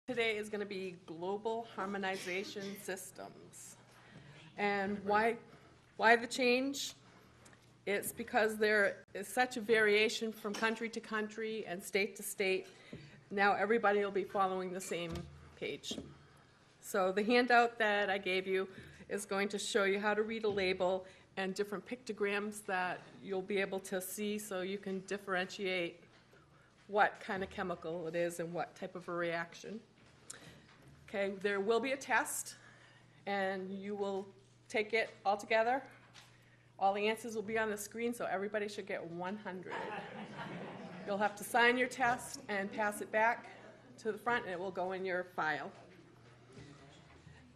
Today is going to be global harmonization systems. And why the change? It's because there is such a variation from country to country and state to state. Now everybody will be following the same page. So the handout that I gave you is going to show you how to read a label and different pictograms that you'll be able to see so you can differentiate what kind of chemical it is and what type of a reaction. Okay, there will be a test, and you will take it all together. All the answers will be on the screen, so everybody should get 100. You'll have to sign your test and pass it back to the front, and it will go in your file.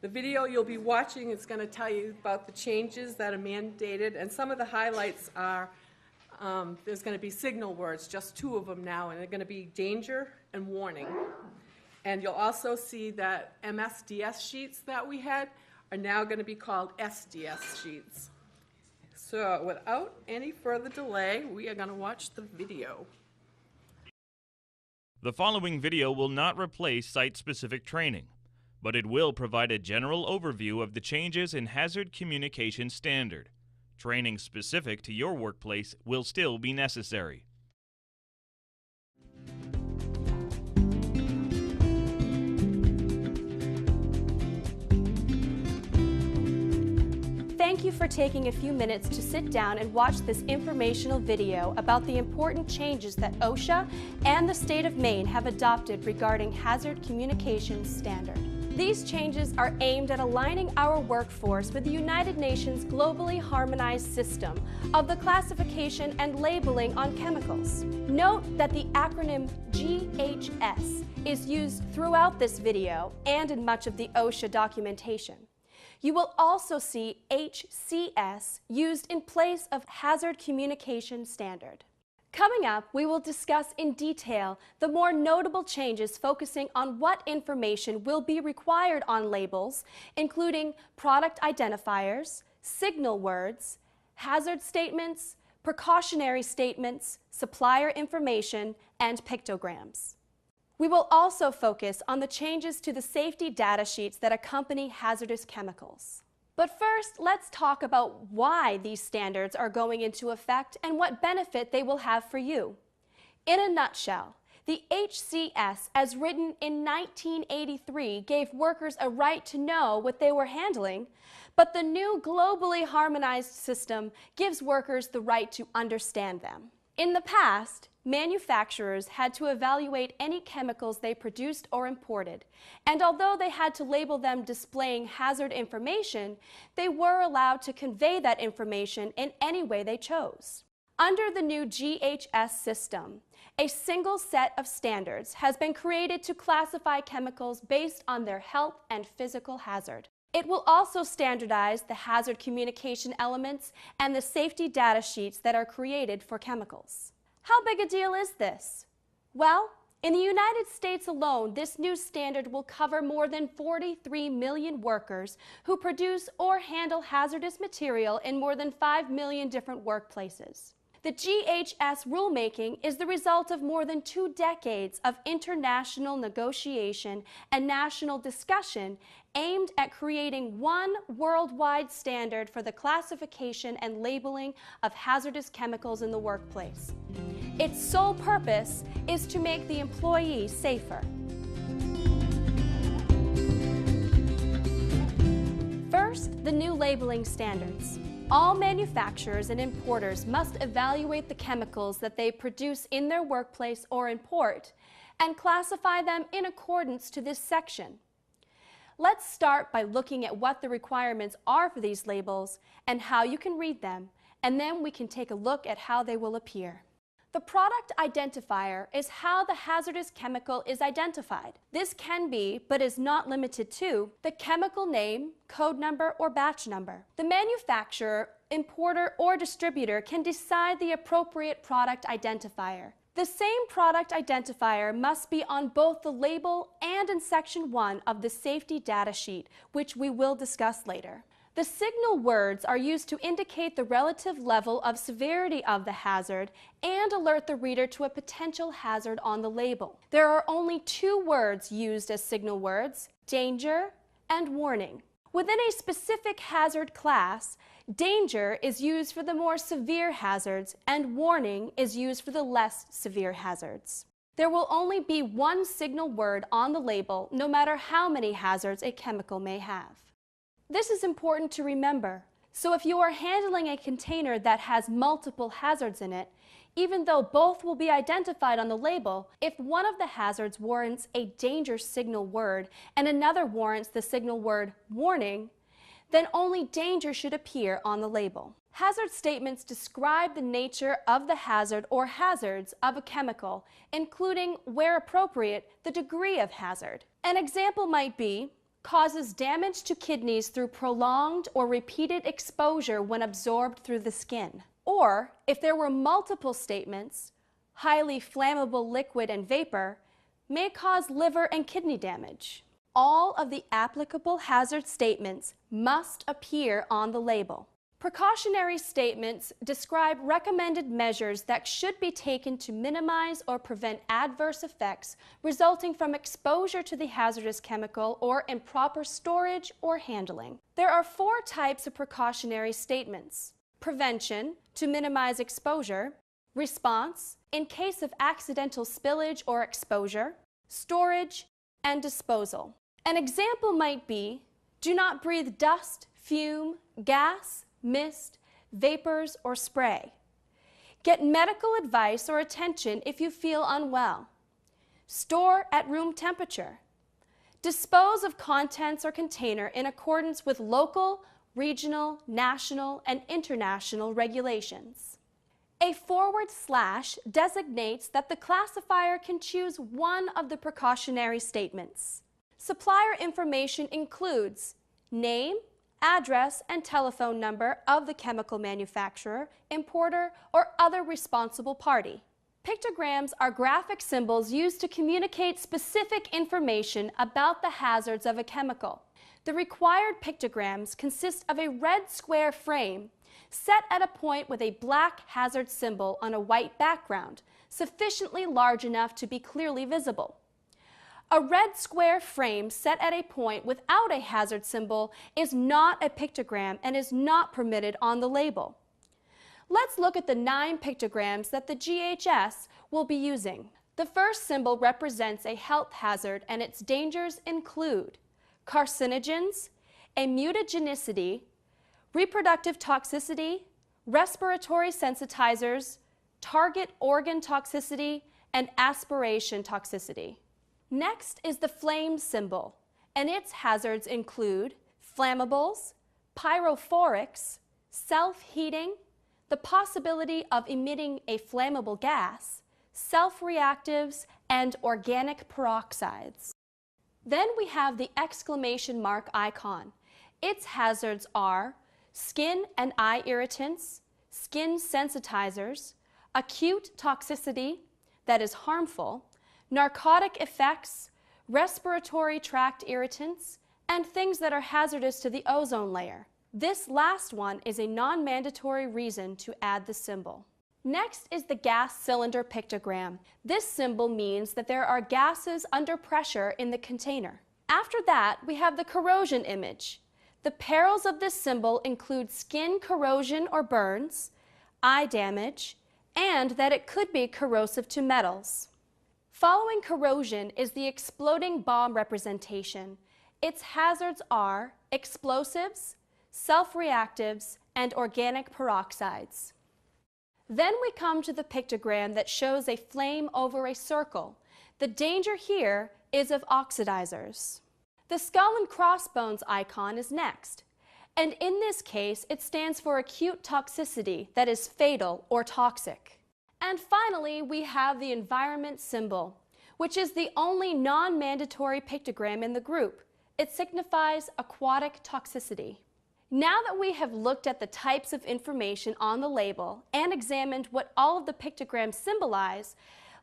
The video you'll be watching is going to tell you about the changes that are mandated, and some of the highlights are there's going to be signal words, just 2 of them now, and they're going to be danger and warning. And you'll also see that MSDS sheets that we had are now going to be called SDS sheets. So without any further delay, we are going to watch the video. The following video will not replace site-specific training, but it will provide a general overview of the changes in Hazard Communication Standard. Training specific to your workplace will still be necessary. Thank you for taking a few minutes to sit down and watch this informational video about the important changes that OSHA and the state of Maine have adopted regarding Hazard Communication Standard. These changes are aimed at aligning our workforce with the United Nations globally harmonized system of the classification and labeling on chemicals. Note that the acronym GHS is used throughout this video and in much of the OSHA documentation. You will also see HCS used in place of Hazard Communication Standard. Coming up, we will discuss in detail the more notable changes focusing on what information will be required on labels, including product identifiers, signal words, hazard statements, precautionary statements, supplier information, and pictograms. We will also focus on the changes to the safety data sheets that accompany hazardous chemicals. But first, let's talk about why these standards are going into effect and what benefit they will have for you. In a nutshell, the HCS, as written in 1983, gave workers a right to know what they were handling, but the new globally harmonized system gives workers the right to understand them. In the past, manufacturers had to evaluate any chemicals they produced or imported, and although they had to label them displaying hazard information, they were allowed to convey that information in any way they chose. Under the new GHS system, a single set of standards has been created to classify chemicals based on their health and physical hazard. It will also standardize the hazard communication elements and the safety data sheets that are created for chemicals. How big a deal is this? Well, in the United States alone, this new standard will cover more than 43 million workers who produce or handle hazardous material in more than 5 million different workplaces. The GHS rulemaking is the result of more than 2 decades of international negotiation and national discussion aimed at creating one worldwide standard for the classification and labeling of hazardous chemicals in the workplace. Its sole purpose is to make the employee safer. First, the new labeling standards. All manufacturers and importers must evaluate the chemicals that they produce in their workplace or import and classify them in accordance to this section. Let's start by looking at what the requirements are for these labels and how you can read them, and then we can take a look at how they will appear. The product identifier is how the hazardous chemical is identified. This can be, but is not limited to, the chemical name, code number, or batch number. The manufacturer, importer, or distributor can decide the appropriate product identifier. The same product identifier must be on both the label and in Section 1 of the Safety Data Sheet, which we will discuss later. The signal words are used to indicate the relative level of severity of the hazard and alert the reader to a potential hazard on the label. There are only two words used as signal words: danger and warning. Within a specific hazard class, danger is used for the more severe hazards and warning is used for the less severe hazards. There will only be one signal word on the label, no matter how many hazards a chemical may have. This is important to remember. So if you are handling a container that has multiple hazards in it, even though both will be identified on the label, if one of the hazards warrants a danger signal word and another warrants the signal word warning, then only danger should appear on the label. Hazard statements describe the nature of the hazard or hazards of a chemical, including, where appropriate, the degree of hazard. An example might be, causes damage to kidneys through prolonged or repeated exposure when absorbed through the skin. Or, if there were multiple statements, highly flammable liquid and vapor may cause liver and kidney damage. All of the applicable hazard statements must appear on the label. Precautionary statements describe recommended measures that should be taken to minimize or prevent adverse effects resulting from exposure to the hazardous chemical or improper storage or handling. There are 4 types of precautionary statements: prevention, to minimize exposure; response, in case of accidental spillage or exposure; storage; and disposal. An example might be, do not breathe dust, fume, gas, mist, vapors, or spray. Get medical advice or attention if you feel unwell. Store at room temperature. Dispose of contents or container in accordance with local, regional, national, and international regulations. A / designates that the classifier can choose one of the precautionary statements. Supplier information includes name, address, and telephone number of the chemical manufacturer, importer, or other responsible party. Pictograms are graphic symbols used to communicate specific information about the hazards of a chemical. The required pictograms consist of a red square frame set at a point with a black hazard symbol on a white background, sufficiently large enough to be clearly visible. A red square frame set at a point without a hazard symbol is not a pictogram and is not permitted on the label. Let's look at the 9 pictograms that the GHS will be using. The first symbol represents a health hazard, and its dangers include carcinogens, mutagenicity, reproductive toxicity, respiratory sensitizers, target organ toxicity, and aspiration toxicity. Next is the flame symbol, and its hazards include flammables, pyrophorics, self-heating, the possibility of emitting a flammable gas, self-reactives, and organic peroxides. Then we have the exclamation mark icon. Its hazards are skin and eye irritants, skin sensitizers, acute toxicity that is harmful, narcotic effects, respiratory tract irritants, and things that are hazardous to the ozone layer. This last one is a non-mandatory reason to add the symbol. Next is the gas cylinder pictogram. This symbol means that there are gases under pressure in the container. After that, we have the corrosion image. The perils of this symbol include skin corrosion or burns, eye damage, and that it could be corrosive to metals. Following corrosion is the exploding bomb representation. Its hazards are explosives, self-reactives, and organic peroxides. Then we come to the pictogram that shows a flame over a circle. The danger here is of oxidizers. The skull and crossbones icon is next, and in this case it stands for acute toxicity that is fatal or toxic. And finally, we have the environment symbol, which is the only non-mandatory pictogram in the group. It signifies aquatic toxicity. Now that we have looked at the types of information on the label and examined what all of the pictograms symbolize,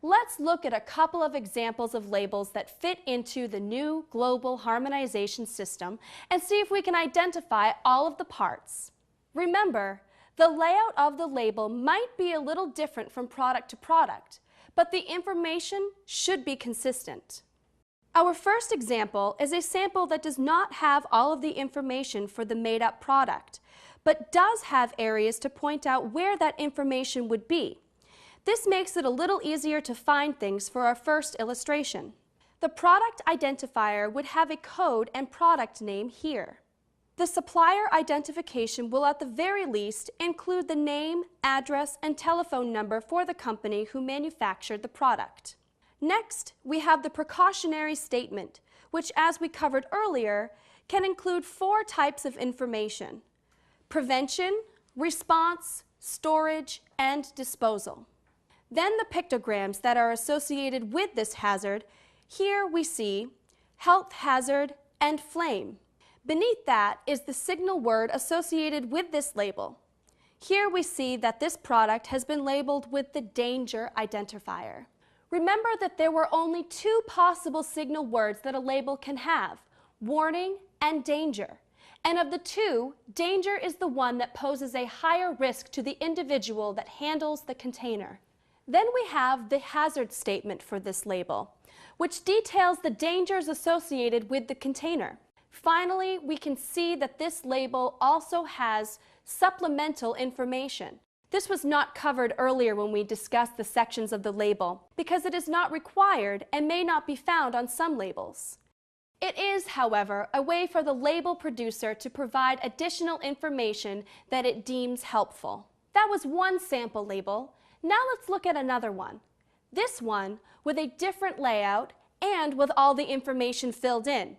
let's look at a couple of examples of labels that fit into the new global harmonization system and see if we can identify all of the parts. Remember, the layout of the label might be a little different from product to product, but the information should be consistent. Our first example is a sample that does not have all of the information for the made-up product, but does have areas to point out where that information would be. This makes it a little easier to find things for our first illustration. The product identifier would have a code and product name here. The supplier identification will at the very least include the name, address, and telephone number for the company who manufactured the product. Next, we have the precautionary statement, which, as we covered earlier, can include 4 types of information: prevention, response, storage, and disposal. Then the pictograms that are associated with this hazard. Here we see health hazard and flame. Beneath that is the signal word associated with this label. Here we see that this product has been labeled with the danger identifier. Remember that there were only 2 possible signal words that a label can have: warning and danger. And of the 2, danger is the one that poses a higher risk to the individual that handles the container. Then we have the hazard statement for this label, which details the dangers associated with the container. Finally, we can see that this label also has supplemental information. This was not covered earlier when we discussed the sections of the label because it is not required and may not be found on some labels. It is, however, a way for the label producer to provide additional information that it deems helpful. That was one sample label. Now let's look at another one. This one with a different layout and with all the information filled in.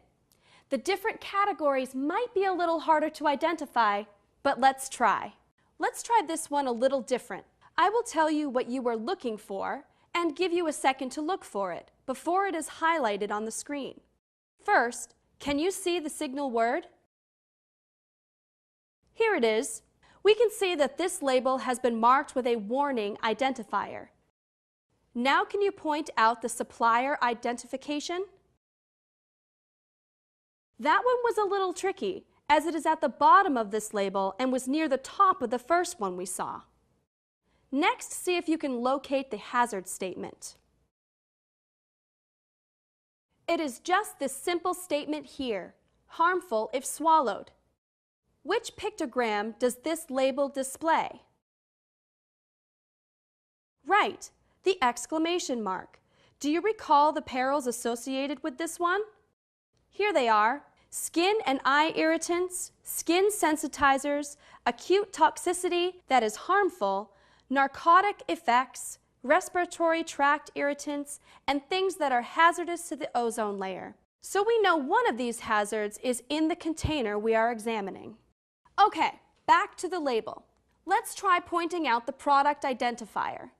The different categories might be a little harder to identify, but let's try. Let's try this one a little different. I will tell you what you are looking for and give you a second to look for it before it is highlighted on the screen. First, can you see the signal word? Here it is. We can see that this label has been marked with a warning identifier. Now can you point out the supplier identification? That one was a little tricky, as it is at the bottom of this label and was near the top of the first one we saw. Next, see if you can locate the hazard statement. It is just this simple statement here: harmful if swallowed. Which pictogram does this label display? Right, the exclamation mark. Do you recall the perils associated with this one? Here they are: skin and eye irritants, skin sensitizers, acute toxicity that is harmful, narcotic effects, respiratory tract irritants, and things that are hazardous to the ozone layer. So we know one of these hazards is in the container we are examining. Okay, back to the label. Let's try pointing out the product identifier.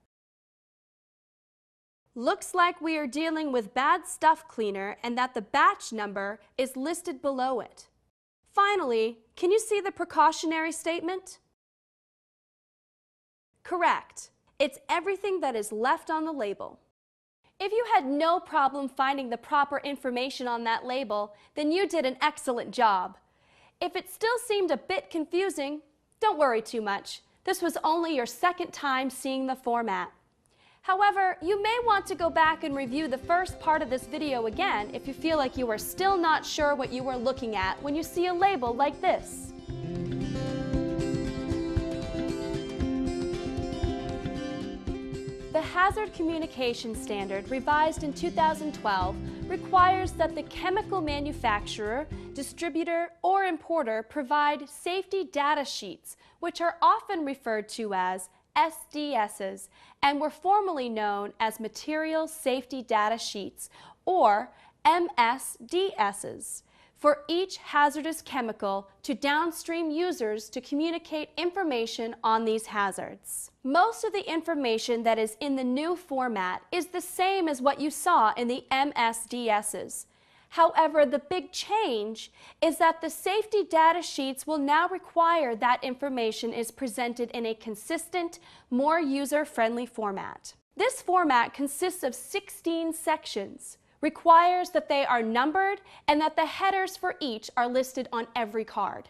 Looks like we are dealing with bad stuff cleaner and that the batch number is listed below it. Finally, can you see the precautionary statement? Correct. It's everything that is left on the label. If you had no problem finding the proper information on that label, then you did an excellent job. If it still seemed a bit confusing, don't worry too much. This was only your second time seeing the format. However, you may want to go back and review the first part of this video again if you feel like you are still not sure what you were looking at when you see a label like this. The Hazard Communication Standard, revised in 2012, requires that the chemical manufacturer, distributor, or importer provide safety data sheets, which are often referred to as SDSs and were formerly known as Material Safety Data Sheets, or MSDSs, for each hazardous chemical to downstream users to communicate information on these hazards. Most of the information that is in the new format is the same as what you saw in the MSDSs. However, the big change is that the safety data sheets will now require that information is presented in a consistent, more user-friendly format. This format consists of 16 sections, requires that they are numbered, and that the headers for each are listed on every card.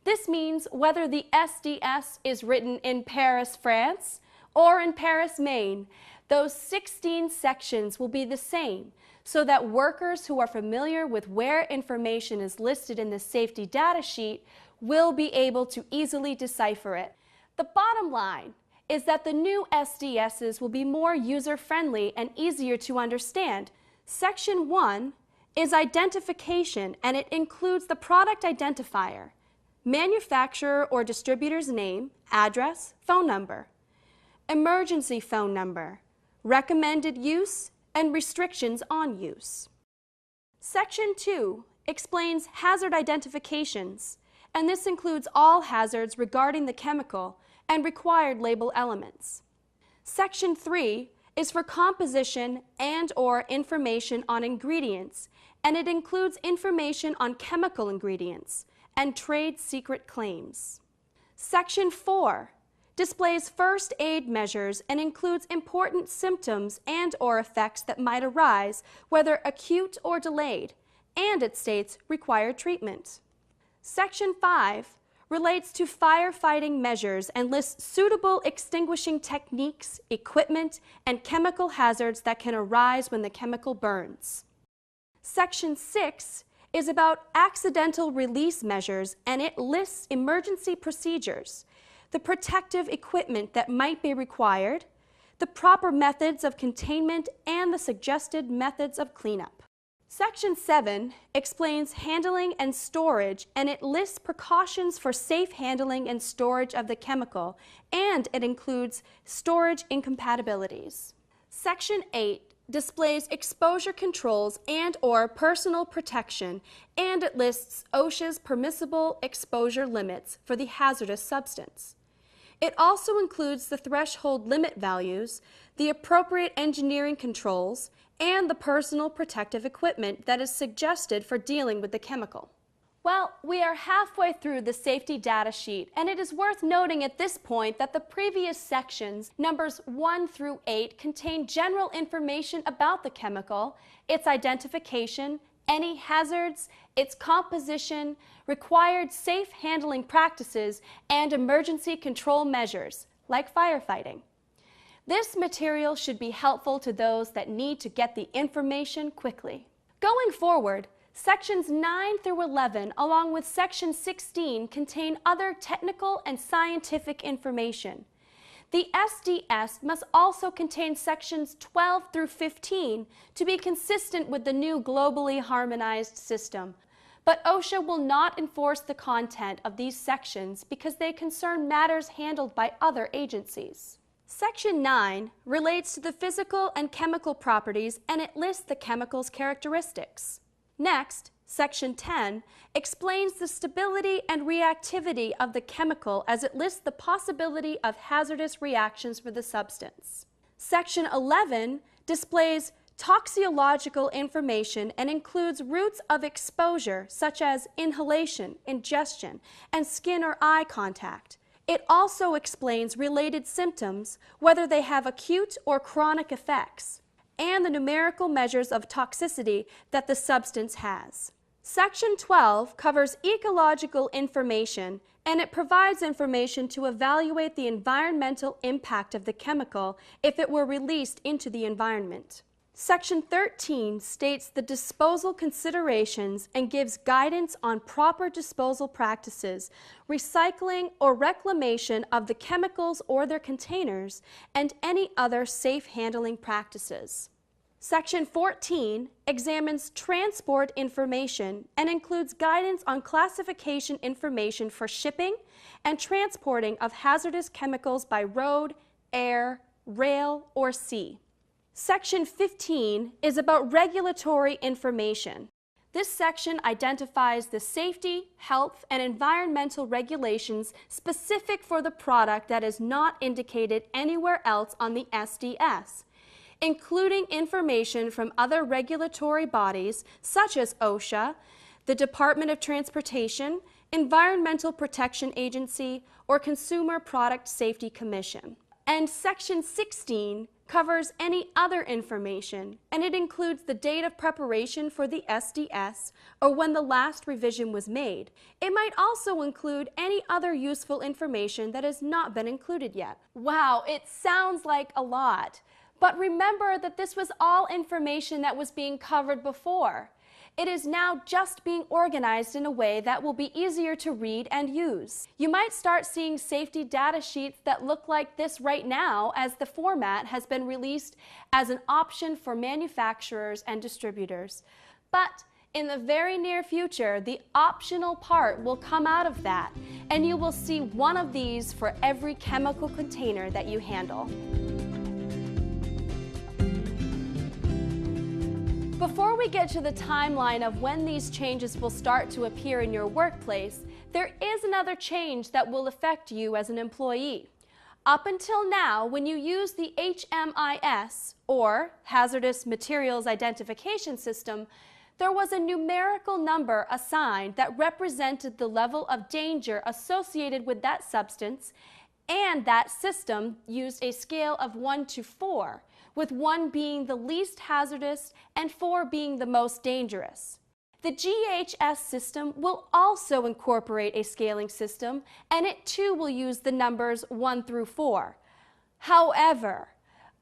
This means whether the SDS is written in Paris, France, or in Paris, Maine, those 16 sections will be the same, so that workers who are familiar with where information is listed in the safety data sheet will be able to easily decipher it. The bottom line is that the new SDSs will be more user-friendly and easier to understand. Section 1 is identification, and it includes the product identifier, manufacturer or distributor's name, address, phone number, emergency phone number, recommended use, and restrictions on use. Section 2 explains hazard identifications, and this includes all hazards regarding the chemical and required label elements. Section 3 is for composition and/or information on ingredients, and it includes information on chemical ingredients and trade secret claims. Section 4 displays first aid measures and includes important symptoms and/or effects that might arise, whether acute or delayed, and it states required treatment. Section 5 relates to firefighting measures and lists suitable extinguishing techniques, equipment, and chemical hazards that can arise when the chemical burns. Section 6 is about accidental release measures, and it lists emergency procedures, the protective equipment that might be required, the proper methods of containment, and the suggested methods of cleanup. Section 7 explains handling and storage, and it lists precautions for safe handling and storage of the chemical, and it includes storage incompatibilities. Section 8 displays exposure controls and/or personal protection, and it lists OSHA's permissible exposure limits for the hazardous substance. It also includes the threshold limit values, the appropriate engineering controls, and the personal protective equipment that is suggested for dealing with the chemical. Well, we are halfway through the safety data sheet, and it is worth noting at this point that the previous sections, numbers 1 through 8, contain general information about the chemical, its identification, any hazards, its composition, required safe handling practices, and emergency control measures, like firefighting. This material should be helpful to those that need to get the information quickly. Going forward, Sections 9 through 11, along with Section 16, contain other technical and scientific information. The SDS must also contain Sections 12 through 15 to be consistent with the new globally harmonized system. But OSHA will not enforce the content of these sections because they concern matters handled by other agencies. Section 9 relates to the physical and chemical properties, and it lists the chemical's characteristics. Next, Section 10 explains the stability and reactivity of the chemical as it lists the possibility of hazardous reactions for the substance. Section 11 displays toxicological information and includes routes of exposure such as inhalation, ingestion, and skin or eye contact. It also explains related symptoms, whether they have acute or chronic effects, and the numerical measures of toxicity that the substance has. Section 12 covers ecological information, and it provides information to evaluate the environmental impact of the chemical if it were released into the environment. Section 13 states the disposal considerations and gives guidance on proper disposal practices, recycling or reclamation of the chemicals or their containers, and any other safe handling practices. Section 14 examines transport information and includes guidance on classification information for shipping and transporting of hazardous chemicals by road, air, rail, or sea. Section 15 is about regulatory information. This section identifies the safety, health, and environmental regulations specific for the product that is not indicated anywhere else on the SDS, including information from other regulatory bodies such as OSHA, the Department of Transportation, Environmental Protection Agency, or Consumer Product Safety Commission. And Section 16 covers any other information, and it includes the date of preparation for the SDS or when the last revision was made. It might also include any other useful information that has not been included yet. Wow, it sounds like a lot, but remember that this was all information that was being covered before. It is now just being organized in a way that will be easier to read and use. You might start seeing safety data sheets that look like this right now, as the format has been released as an option for manufacturers and distributors. But in the very near future, the optional part will come out of that, and you will see one of these for every chemical container that you handle. Before we get to the timeline of when these changes will start to appear in your workplace, there is another change that will affect you as an employee. Up until now, when you use the HMIS, or Hazardous Materials Identification System, there was a numerical number assigned that represented the level of danger associated with that substance, and that system used a scale of 1 to 4, with 1 being the least hazardous and 4 being the most dangerous. The GHS system will also incorporate a scaling system, and it too will use the numbers 1 through 4. However,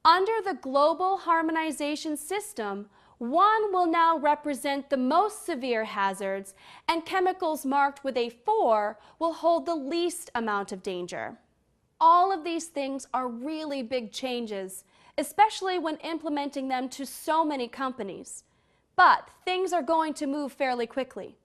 under the global harmonization system, 1 will now represent the most severe hazards, and chemicals marked with a 4 will hold the least amount of danger. All of these things are really big changes, especially when implementing them to so many companies. But things are going to move fairly quickly.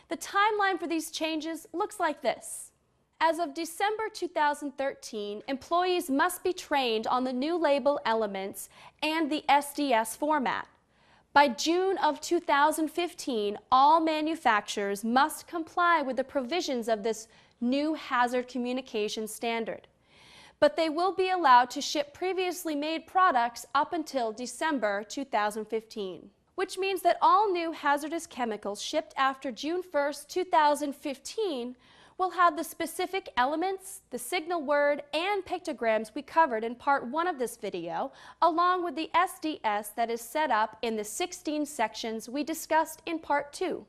The timeline for these changes looks like this. As of December 2013, employees must be trained on the new label elements and the SDS format. By June of 2015, all manufacturers must comply with the provisions of this new hazard communication standard. But they will be allowed to ship previously made products up until December 2015, which means that all new hazardous chemicals shipped after June 1st, 2015 will have the specific elements, the signal word, and pictograms we covered in part 1 of this video, along with the SDS that is set up in the 16 sections we discussed in part 2.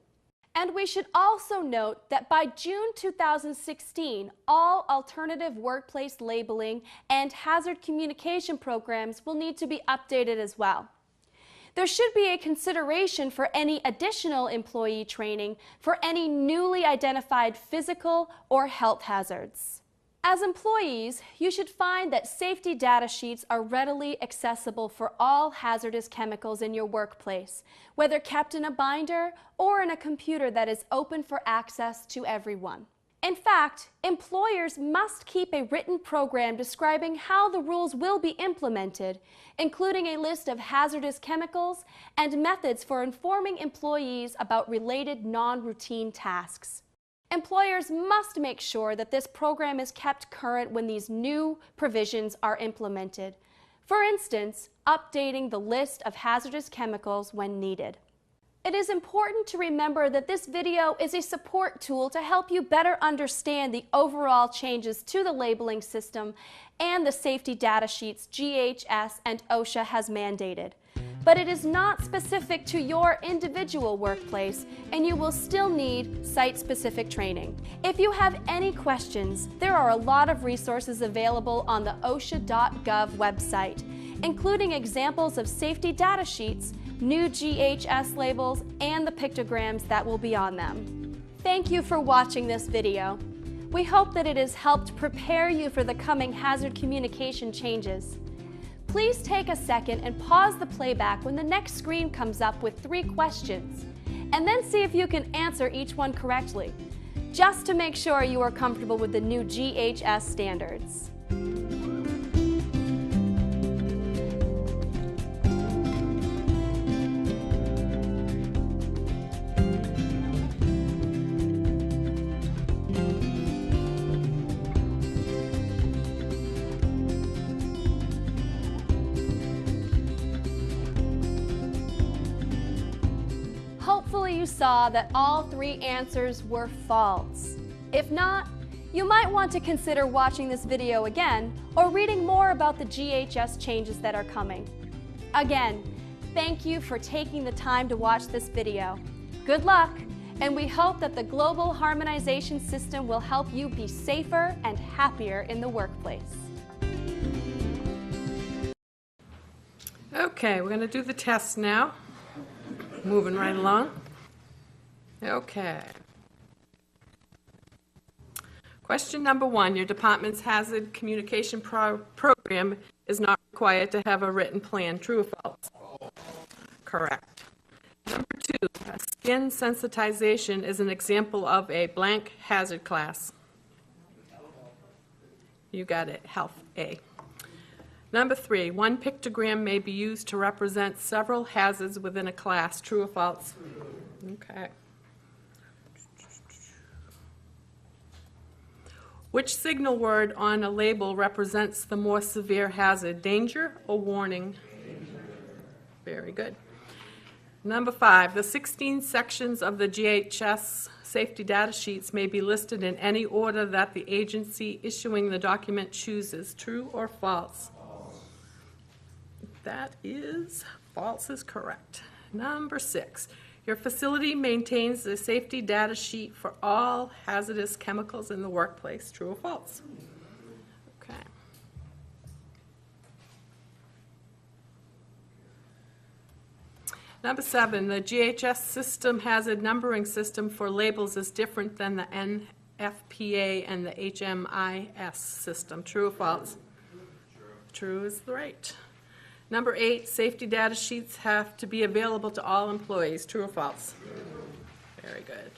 And we should also note that by June 2016, all alternative workplace labeling and hazard communication programs will need to be updated as well. There should be a consideration for any additional employee training for any newly identified physical or health hazards. As employees, you should find that safety data sheets are readily accessible for all hazardous chemicals in your workplace, whether kept in a binder or in a computer that is open for access to everyone. In fact, employers must keep a written program describing how the rules will be implemented, including a list of hazardous chemicals and methods for informing employees about related non-routine tasks. Employers must make sure that this program is kept current when these new provisions are implemented. For instance, updating the list of hazardous chemicals when needed. It is important to remember that this video is a support tool to help you better understand the overall changes to the labeling system and the safety data sheets GHS and OSHA has mandated. But it is not specific to your individual workplace, and you will still need site-specific training. If you have any questions, there are a lot of resources available on the OSHA.gov website, including examples of safety data sheets, new GHS labels, and the pictograms that will be on them. Thank you for watching this video. We hope that it has helped prepare you for the coming hazard communication changes. Please take a second and pause the playback when the next screen comes up with 3 questions, and then see if you can answer each one correctly, just to make sure you are comfortable with the new GHS standards. Hopefully you saw that all 3 answers were false. If not, You might want to consider watching this video again or reading more about the GHS changes that are coming. Again, thank you for taking the time to watch this video. Good luck, and we hope that the global harmonization system will help you be safer and happier in the workplace. Okay, we're going to do the test now. Moving right along. Okay. Question number 1, your department's hazard communication program is not required to have a written plan. True or false? Correct. Number 2, skin sensitization is an example of a blank hazard class. You got it, health A. Number 3, one pictogram may be used to represent several hazards within a class. True or false? Okay. Which signal word on a label represents the more severe hazard, danger or warning? Very good. Number 5, the 16 sections of the GHS safety data sheets may be listed in any order that the agency issuing the document chooses. True or false? That is, false is correct. Number 6, your facility maintains the safety data sheet for all hazardous chemicals in the workplace. True or false? Okay. Number 7, the GHS system hazard numbering system for labels is different than the NFPA and the HMIS system. True or false? True is right. Number 8, safety data sheets have to be available to all employees. True or false? Very good.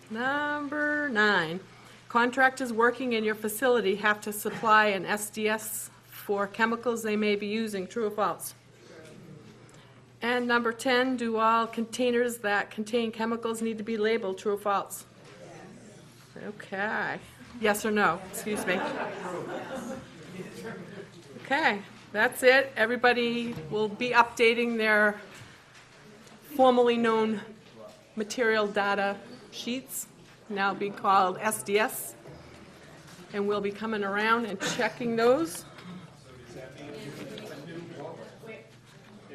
Number 9, contractors working in your facility have to supply an SDS for chemicals they may be using. True or false? And number 10, do all containers that contain chemicals need to be labeled? True or false? Okay. Yes or no? Excuse me. Okay, that's it. Everybody will be updating their formerly known material data sheets, now be called SDS, and we'll be coming around and checking those.